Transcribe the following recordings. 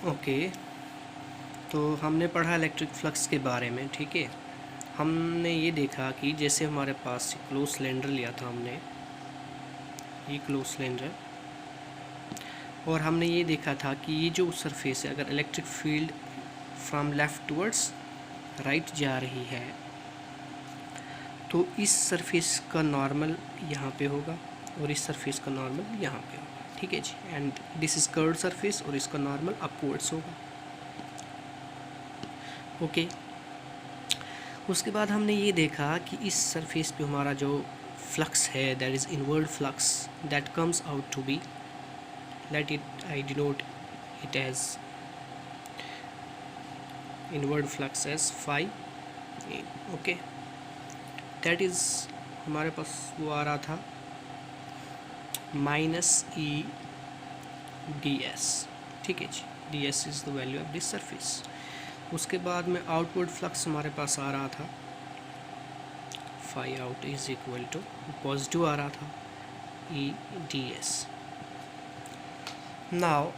Okay, तो हमने पढ़ा इलेक्ट्रिक फ्लक्स के बारे में, ठीक है। हमने ये देखा कि जैसे हमारे पास क्लोज सिलेंडर लिया था हमने, ये क्लोज सिलेंडर, और हमने ये देखा था कि ये जो सरफेस है, अगर electric field from left towards right जा रही है तो इस सरफेस का नॉर्मल यहाँ पे होगा और इस सरफेस का नॉर्मल यहाँ पे होगा, ठीक है जी। And this is curved surface और इसका नॉर्मल अपवर्ड्स होगा, ओके। उसके बाद हमने ये देखा कि इस सरफेस पे हमारा जो फ्लक्स है, that is inward flux that comes out to be, let it I denote it as inward flux as phi, okay. That is हमारे पास वो आ रहा था -e ds, ठीक है जी। ds is the value of this surface. उसके बाद में आउटवर्ड फ्लक्स हमारे पास आ रहा था phi out is equal to, positive आ रहा था, e ds। नाउ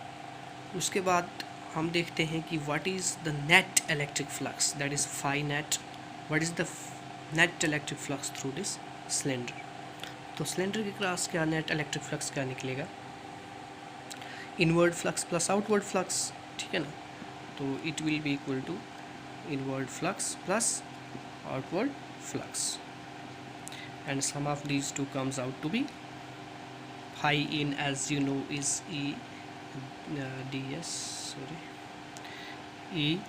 उसके बाद हम देखते हैं कि what is the net electric flux, that is phi net। What is the net electric flux through this cylinder. तो सिलेंडर के क्रॉस क्या नेट इलेक्ट्रिक फ्लक्स क्या निकलेगा, inward flux plus outward flux, ठीक है ना। तो it will be equal to inward flux plus outward flux, and sum of these two comes out to be phi in, as you know, is e ds, sorry, e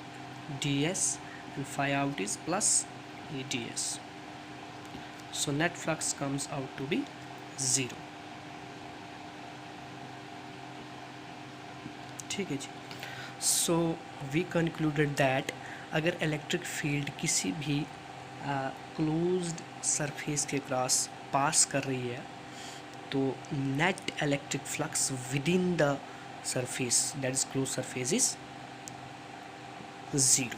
ds, and phi out is plus e ds. So net flux comes out to be 0, ठीक है जी। So we concluded that अगर electric field किसी भी closed surface के cross पास कर रही है तो net electric flux with in the surface, that is close surface, is 0।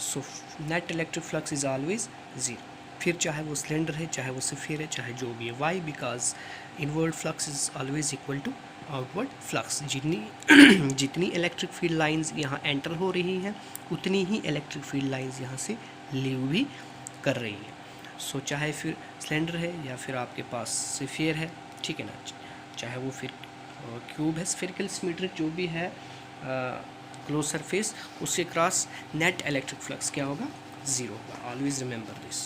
So net electric flux is always 0, फिर चाहे वो सिलेंडर है, चाहे वो स्फीयर है, चाहे जो भी है। Why? Because inward flux is always equal to outward flux. जितनी इलेक्ट्रिक फील्ड लाइंस यहाँ एंटर हो रही हैं उतनी ही इलेक्ट्रिक फील्ड लाइंस यहाँ से लीव भी कर रही है। सो चाहे फिर सिलेंडर है या फिर आपके पास स्फीयर है, ठीक है ना, चाहे वो फिर क्यूब है, स्फेरिकल सिमेट्रिक जो भी है क्लोज सरफेस, उसके क्रॉस नेट इलेक्ट्रिक फ्लक्स क्या होगा, 0 होगा। Always remember this.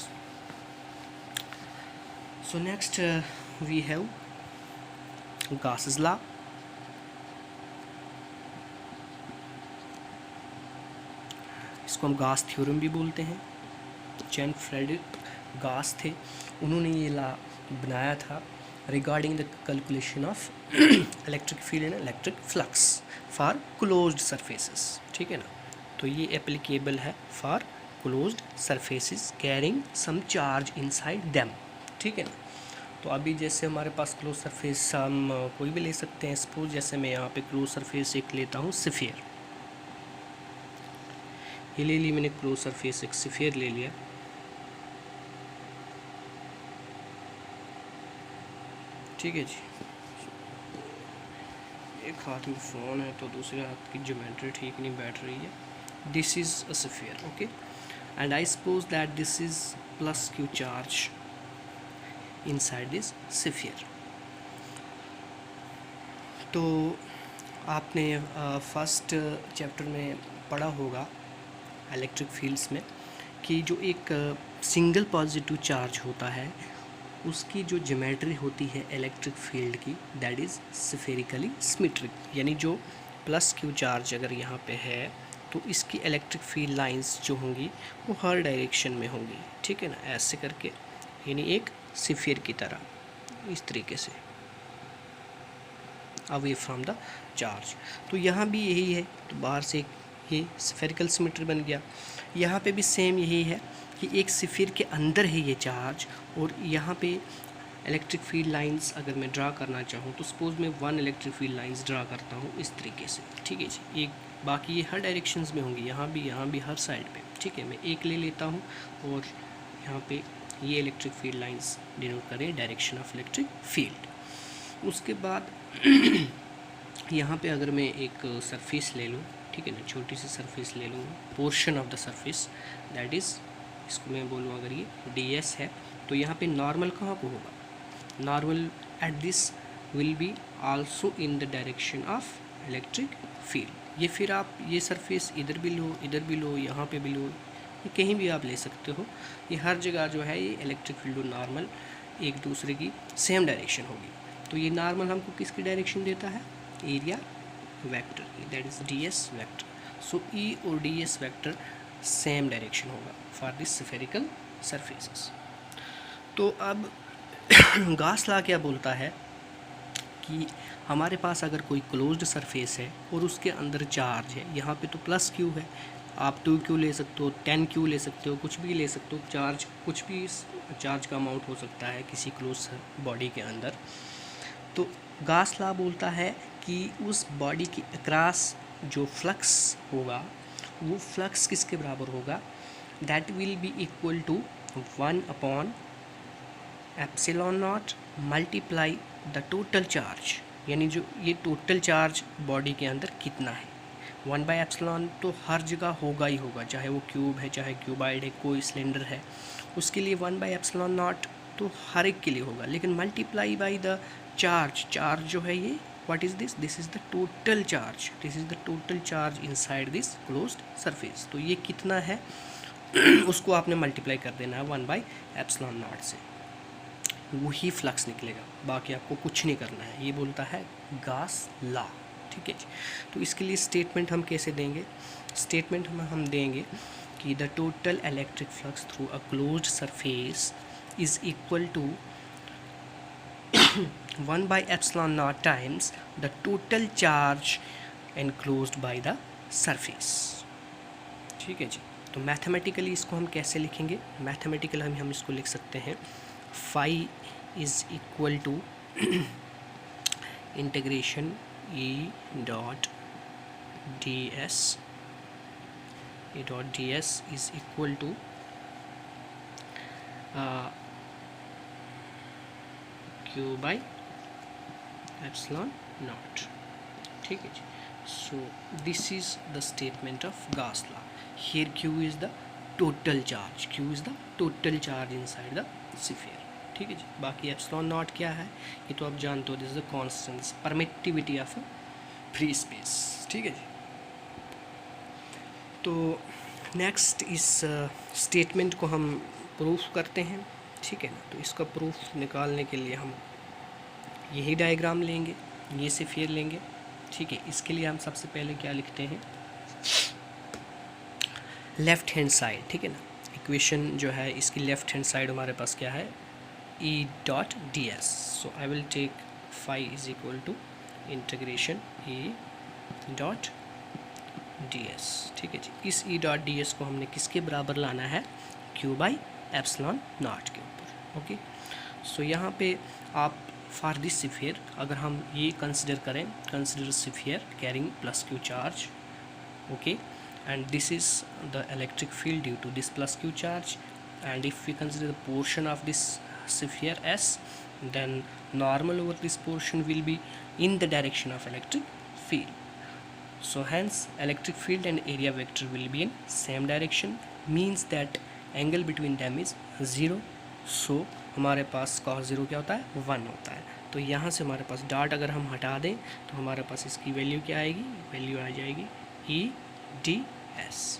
So next we have Gauss's law. इसको हम गॉस थ्योरम भी बोलते हैं। जैन फ्रेडरिक गॉस थे, उन्होंने ये लॉ बनाया था regarding the calculation of electric field and electric flux for closed surfaces, ठीक है ना। तो ये एप्लीकेबल है for closed surfaces carrying some charge inside them, ठीक है ना। तो अभी जैसे हमारे पास क्लोज सरफेस हम कोई भी ले सकते हैं। सपोज जैसे मैं यहाँ पे क्लोज सरफेस एक लेता हूँ स्फीयर, ये ले ली मैंने क्लोज सरफेस, एक स्फीयर ले लिया। ठीक है जी। एक हाथ में फ़ोन है तो दूसरे हाथ की ज्योमेट्री ठीक नहीं बैठ रही है। This is a sphere, okay, and I suppose that this is plus Q charge inside this sphere. तो आपने फर्स्ट चैप्टर में पढ़ा होगा इलेक्ट्रिक फील्ड्स में कि जो एक सिंगल पॉजिटिव चार्ज होता है उसकी जो ज्योमेट्री होती है इलेक्ट्रिक फील्ड की, दैट इज़ स्फेरिकली सिमेट्रिक। यानी जो प्लस क्यू चार्ज अगर यहाँ पे है तो इसकी इलेक्ट्रिक फील्ड लाइंस जो होंगी वो हर डायरेक्शन में होंगी, ठीक है ना, ऐसे करके, यानी एक स्फीयर की तरह, इस तरीके से अवे फ्रॉम द चार्ज। तो यहाँ भी यही है, तो बाहर से ये स्फेरिकल सिमेट्री बन गया। यहाँ पे भी सेम यही है कि एक स्फीयर के अंदर है ये चार्ज, और यहाँ पे इलेक्ट्रिक फील्ड लाइंस अगर मैं ड्रा करना चाहूँ तो सपोज मैं 1 इलेक्ट्रिक फील्ड लाइंस ड्रा करता हूँ इस तरीके से, ठीक है जी। एक बाकी ये हर डायरेक्शंस में होंगी, यहाँ भी हर साइड पे, ठीक है। मैं एक ले लेता हूँ और यहाँ पे ये इलेक्ट्रिक फील्ड लाइंस डिनोट करें डायरेक्शन ऑफ इलेक्ट्रिक फील्ड। उसके बाद यहाँ पे अगर मैं एक सरफेस ले लूँ, ठीक है ना, छोटी सी सरफेस ले लूँ, portion of the surface, that is, इसको मैं बोलूँ अगर ये ds है, तो यहाँ पे नॉर्मल कहाँ को होगा, normal at this will be also in the direction of electric field. ये फिर आप ये सरफेस इधर भी लो, इधर भी लो, यहाँ पे भी लो, ये कहीं भी आप ले सकते हो, ये हर जगह जो है ये इलेक्ट्रिक फील्ड और नॉर्मल एक दूसरे की सेम डायरेक्शन होगी। तो ये नॉर्मल हमको किसकी डायरेक्शन देता है, एरिया वेक्टर की, that is ds vector. So E और ds वेक्टर सेम डायरेक्शन होगा फॉर दिस स्फेरिकल सरफेसेस। तो अब गॉस लॉ क्या बोलता है कि हमारे पास अगर कोई क्लोज्ड सरफेस है और उसके अंदर चार्ज है, यहाँ पे तो प्लस q है, आप 2q ले सकते हो, 10q ले सकते हो, कुछ भी ले सकते हो, चार्ज कुछ भी चार्ज का अमाउंट हो सकता है किसी क्लोज बॉडी के अंदर। तो गॉस लॉ बोलता है कि उस बॉडी के अक्रॉस जो फ्लक्स होगा वो फ्लक्स किसके बराबर होगा, that will be equal to 1/ε0 multiply the total charge, यानी जो ये टोटल चार्ज बॉडी के अंदर कितना है। 1/ε तो हर जगह होगा ही होगा, चाहे वो क्यूब है, चाहे क्यूबाइड है, कोई सिलेंडर है, उसके लिए 1/ε0 तो हर एक के लिए होगा, लेकिन multiply by the charge, charge जो है ये what is this, this is the total charge, this is the total charge inside this closed surface. तो ये कितना है उसको आपने मल्टीप्लाई कर देना है 1/ε0 से, वही फ्लक्स निकलेगा, बाकी आपको कुछ नहीं करना है। ये बोलता है गॉस लॉ, ठीक है जी। तो इसके लिए स्टेटमेंट हम कैसे देंगे, स्टेटमेंट हम देंगे कि the total electric flux through a closed surface is equal to 1/ε0 times the total charge enclosed by the surface, ठीक है जी। तो मैथमेटिकली इसको हम कैसे लिखेंगे, मैथमेटिकली हम इसको लिख सकते हैं phi is equal to integration E dot ds is equal to q by epsilon naught, ठीक है जी। So this is the statement of Gauss law. Here q is the total charge, q is the total charge inside the sphere, ठीक है जी। बाकी epsilon not क्या है ये तो आप जानते हो, this is the constant permittivity of free space, ठीक है जी। तो नेक्स्ट इस स्टेटमेंट को हम प्रूफ करते हैं, ठीक है ना। तो इसका प्रूफ निकालने के लिए हम यही डायग्राम लेंगे, ये स्फीयर लेंगे, ठीक है। इसके लिए हम सबसे पहले क्या लिखते हैं, लेफ़्ट हैंड साइड, ठीक है ना। इक्वेशन जो है इसकी लेफ़्ट हैंड साइड हमारे पास क्या है, E dot ds। So I will take phi is equal to integration E dot ds, ठीक है जी। इस E dot ds को हमने किसके बराबर लाना है, q by epsilon naught के ऊपर, ओके। सो यहाँ पे आप फॉर दिस स्फीयर अगर हम ये कंसिडर करें, consider sphere carrying plus q charge, okay, and this is the electric field due to this plus q charge, and if we consider the portion of this sphere s, then normal over this portion will be in the direction of electric field. So hence electric field and area vector will be in same direction, means that angle between them is 0. so हमारे पास cos 0 क्या होता है, 1 होता है। तो यहाँ से हमारे पास डॉट अगर हम हटा दें तो हमारे पास इसकी वैल्यू क्या आएगी, वैल्यू आ जाएगी EDS,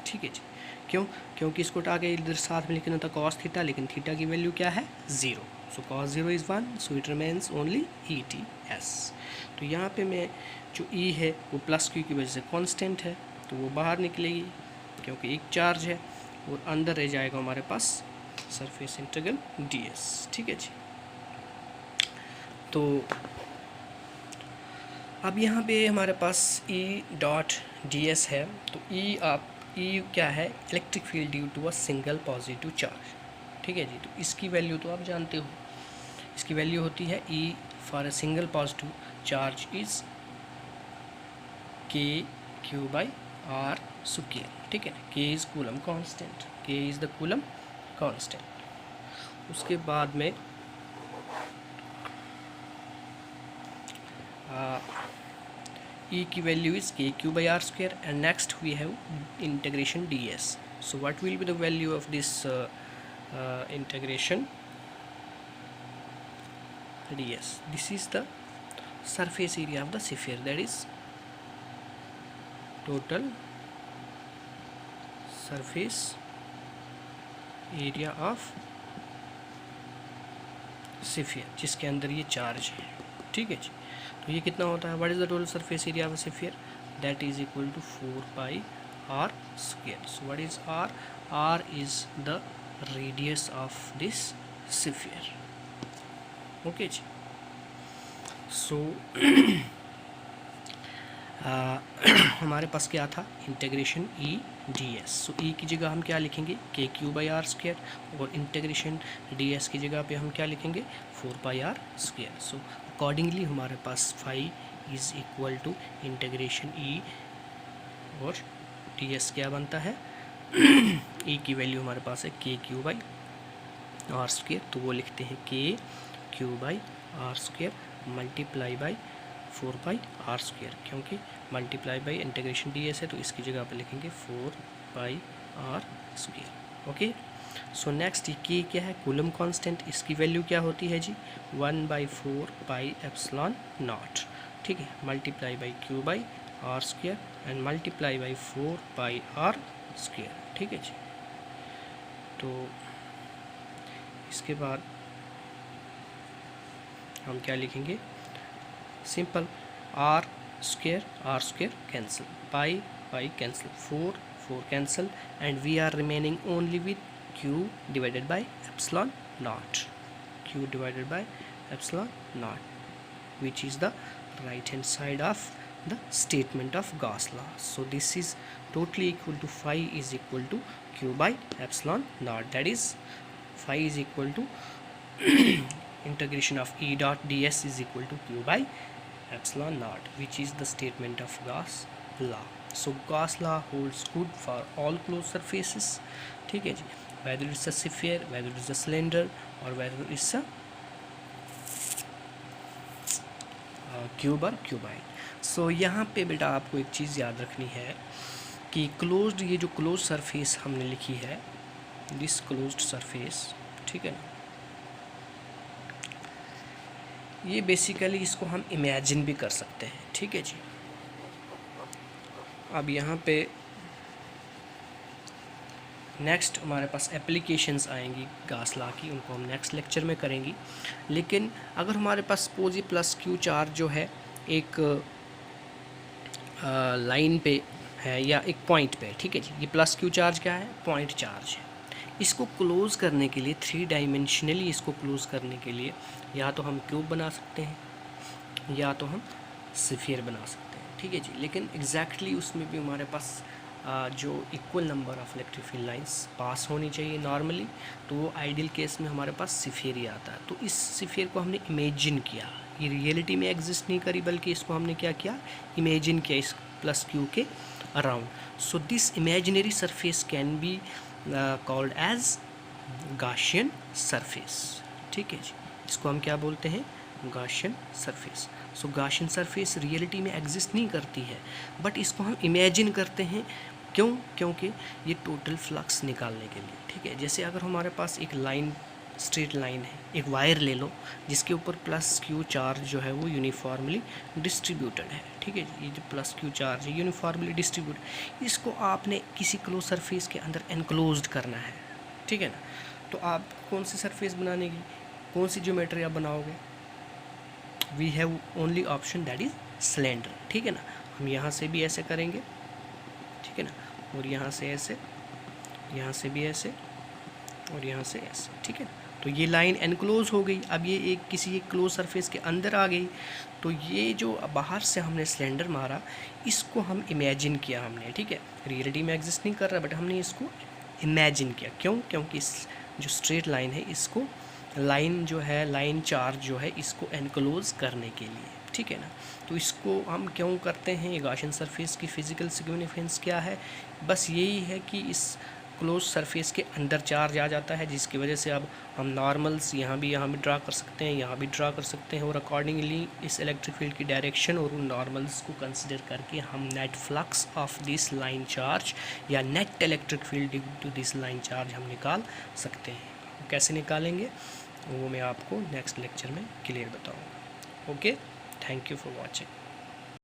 ठीक है जी। क्यों, क्योंकि इसको उठा के इधर साथ में लिखना था cos थीटा, लेकिन थीटा की वैल्यू क्या है, 0। सो cos 0 is 1, so it remains only ETS। तो यहाँ पे मैं जो E है वो प्लस Q की वजह से कांस्टेंट है, तो वो बाहर निकलेगी क्योंकि एक चार्ज है, और अंदर रह जाएगा हमारे पास सरफेस इंटीग्रल ds, ठीक है जी। तो अब यहाँ पे हमारे पास E डॉट ds है, तो E क्या है, electric field due to a single positive charge, ठीक है जी। तो इसकी वैल्यू तो आप जानते हो, इसकी वैल्यू होती है E for a single positive charge is KQ by R square, ठीक है। K is coulomb constant, K is the coulomb constant. उसके बाद में E की value is kq by r square, and next we have integration ds. So what will be the value of this integration ds? This is the surface area of the sphere, that is total surface area of sphere, जिसके अंदर ये charge है, ठीक है जी। तो ये कितना होता है, what is the total surface area of sphere, that is equal to 4 pi r square. So what is r, r is the radius of this sphere, okay जी। सो हमारे पास क्या था, integration E D S. So E की जगह हम क्या लिखेंगे, k q by r square, और इंटीग्रेशन डी एस की जगह पे हम क्या लिखेंगे, 4 pi r square. So accordingly हमारे पास phi is equal to integration E और डी एस क्या बनता है, ई की वैल्यू हमारे पास है के क्यू बाई आर स्क्वायर, तो वो लिखते हैं k q by r square multiply by 4 pi r square, क्योंकि multiply by integration D S है तो इसकी जगह पे लिखेंगे 4 pi r square, okay. So next ये क्या है, कूलम कांस्टेंट, इसकी वैल्यू क्या होती है जी, 1/4 पाई एप्सिलॉन नॉट, ठीक है, multiply by q by r square and multiply by 4 pi r square, ठीक है जी। तो इसके बाद हम क्या लिखेंगे, simple r square cancel, pi pi cancel, 4 cancel, and we are remaining only with q divided by epsilon naught, q divided by epsilon naught, which is the right hand side of the statement of Gauss law. So this is totally equal to phi is equal to q by epsilon naught, that is phi is equal to integration of E dot ds is equal to q by epsilon naught, which is the statement of Gauss law. So Gauss law holds good for all closed surfaces, ठीक है जी, whether it's a sphere, whether it's a cylinder, or whether it's a cube or cuboid. सो यहाँ पे बेटा आपको एक चीज़ याद रखनी है कि क्लोज्ड, ये जो क्लोज सरफेस हमने लिखी है, दिस क्लोज्ड सरफेस, ठीक है ना, ये बेसिकली इसको हम इमेजिन भी कर सकते हैं, ठीक है जी। अब यहाँ पे नेक्स्ट हमारे पास एप्लीकेशंस आएंगी गॉस लॉ की, उनको हम नेक्स्ट लेक्चर में करेंगी। लेकिन अगर हमारे पास सपोज ये प्लस क्यू चार्ज जो है एक लाइन पे है या एक पॉइंट पे, ठीक है जी, ये प्लस क्यू चार्ज क्या है, पॉइंट चार्ज है। इसको क्लोज़ करने के लिए, 3 डायमेंशनली इसको क्लोज़ करने के लिए या तो हम क्यूब बना सकते हैं या तो हम स्फीयर बना सकते हैं, ठीक है जी। लेकिन एग्जैक्टली उसमें भी हमारे पास जो equal number of electric field lines pass होनी चाहिए नॉर्मली, तो वो आइडियल केस में हमारे पास स्फीयर ही आता है। तो इस स्फीयर को हमने इमेजिन किया, ये रियलिटी में एग्जिस्ट नहीं करी, बल्कि इसको हमने क्या किया, इमेजिन किया इस प्लस क्यू के around. So this imaginary surface can be called as Gaussian surface, ठीक है जी, इसको हम क्या बोलते हैं, गॉसियन सरफेस। सो गॉसियन सरफेस रियलिटी में एग्जिस्ट नहीं करती है, बट इसको हम इमेजिन करते हैं, क्यों, क्योंकि ये टोटल फ्लक्स निकालने के लिए, ठीक है। जैसे अगर हमारे पास एक लाइन, स्ट्रेट लाइन है, एक वायर ले लो जिसके ऊपर प्लस क्यू चार्ज जो है वो यूनिफॉर्मली डिस्ट्रीब्यूटेड है, ठीक है जी, ये जो प्लस क्यू चार्ज है यूनिफॉर्मली डिस्ट्रीब्यूट, इसको आपने किसी क्लोज सरफेस के अंदर एनक्लोज्ड करना है, ठीक है ना। तो आप कौन सी सरफेस बनाने की, कौन सी ज्योमेट्री आप बनाओगे, we have only option that is cylinder, ठीक है ना। हम यहाँ से भी ऐसे करेंगे, ठीक है ना, और यहाँ से ऐसे, यहाँ से भी ऐसे, और यहाँ से ऐसे, ठीक है ना। तो ये लाइन एनक्लोज हो गई। अब ये एक किसी एक क्लोज सरफेस के अंदर आ गई, तो ये जो बाहर से हमने सिलेंडर मारा, इसको हम इमेजिन किया हमने, ठीक है, रियलिटी में एग्जिस्ट नहीं कर रहा, बट हमने इसको इमेजिन किया, क्यों, क्योंकि इस जो स्ट्रेट लाइन है, इसको लाइन जो है, लाइन चार्ज जो है, इसको एनक्लोज करने के लिए, ठीक है ना। तो इसको हम क्यों करते हैं, गॉसियन सरफेस की फ़िज़िकल सिग्निफिकेंस क्या है, बस यही है कि इस क्लोज सरफेस के अंदर चार्ज आ जाता है, जिसकी वजह से अब हम नॉर्मल्स यहाँ भी ड्रा कर सकते हैं, यहाँ भी ड्रा कर सकते हैं, और अकॉर्डिंगली इस इलेक्ट्रिक फील्ड की डायरेक्शन और उन नॉर्मल्स को कंसिडर करके हम net flux of this line charge या net electric field due to this line charge हम निकाल सकते हैं। कैसे निकालेंगे वो मैं आपको नेक्स्ट लेक्चर में क्लियर बताऊँगा। Okay, thank you for watching.